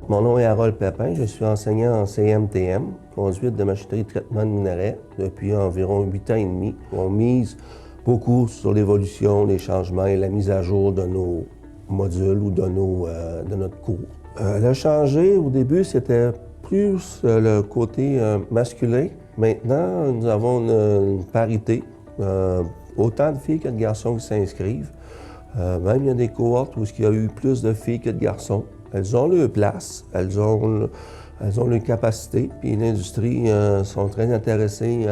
Mon nom est Harold Pépin, je suis enseignant en CMTM, conduite de machinerie de traitement de minerais, depuis environ 8 ans et demi. On mise beaucoup sur l'évolution, les changements et la mise à jour de nos modules ou de notre cours. Le changé, au début, c'était plus le côté masculin. Maintenant, nous avons une parité, autant de filles que de garçons qui s'inscrivent. Même il y a des cohortes où il y a eu plus de filles que de garçons. Elles ont leur place, elles ont leur capacité, puis l'industrie sont très intéressées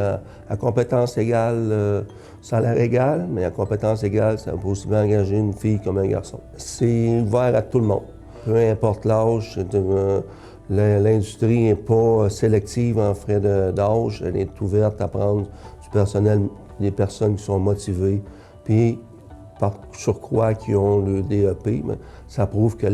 à compétences égales, salaire égal, mais à compétences égales, ça peut aussi bien engager une fille comme un garçon. C'est ouvert à tout le monde, peu importe l'âge. L'industrie n'est pas sélective en frais d'âge, elle est ouverte à prendre du personnel, des personnes qui sont motivées, puis par surcroît qui ont le DEP, mais ça prouve que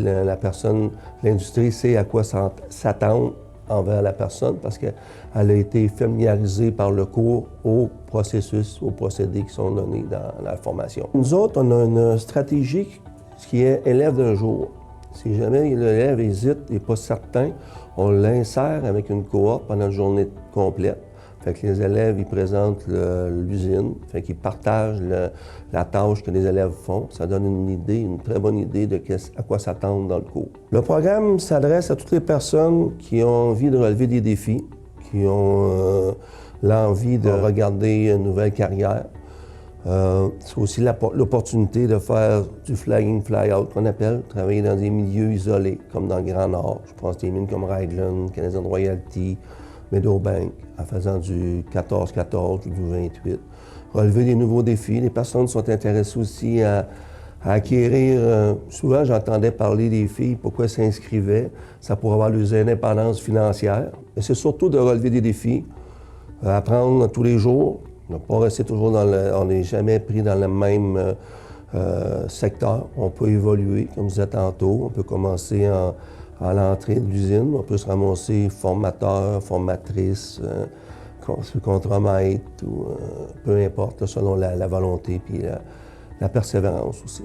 l'industrie sait à quoi s'attendre envers la personne parce qu'elle a été familiarisée par le cours au processus, aux procédés qui sont donnés dans la formation. Nous autres, on a une stratégie qui est élève d'un jour. Si jamais l'élève hésite et n'est pas certain, on l'insère avec une cohorte pendant une journée complète. Fait que les élèves, ils présentent l'usine, fait qu'ils partagent la tâche que les élèves font. Ça donne une idée, une très bonne idée de à quoi s'attendre dans le cours. Le programme s'adresse à toutes les personnes qui ont envie de relever des défis, qui ont l'envie de regarder une nouvelle carrière. C'est aussi l'opportunité de faire du fly-in, fly-out qu'on appelle, travailler dans des milieux isolés, comme dans le Grand Nord. Je pense des mines comme Raglan, Canadian Royalty, Meadowbank, en faisant du 14-14 ou du 28. Relever des nouveaux défis. Les personnes sont intéressées aussi à acquérir. Souvent, j'entendais parler des filles, pourquoi elles s'inscrivaient. Ça pourrait avoir leur indépendance financière. Mais c'est surtout de relever des défis, apprendre tous les jours, ne pas rester toujours on n'est jamais pris dans le même secteur. On peut évoluer, comme je disais tantôt. On peut commencer à l'entrée de l'usine, on peut se ramasser formateur, formatrice, contremaître, ou peu importe, selon la volonté et la persévérance aussi.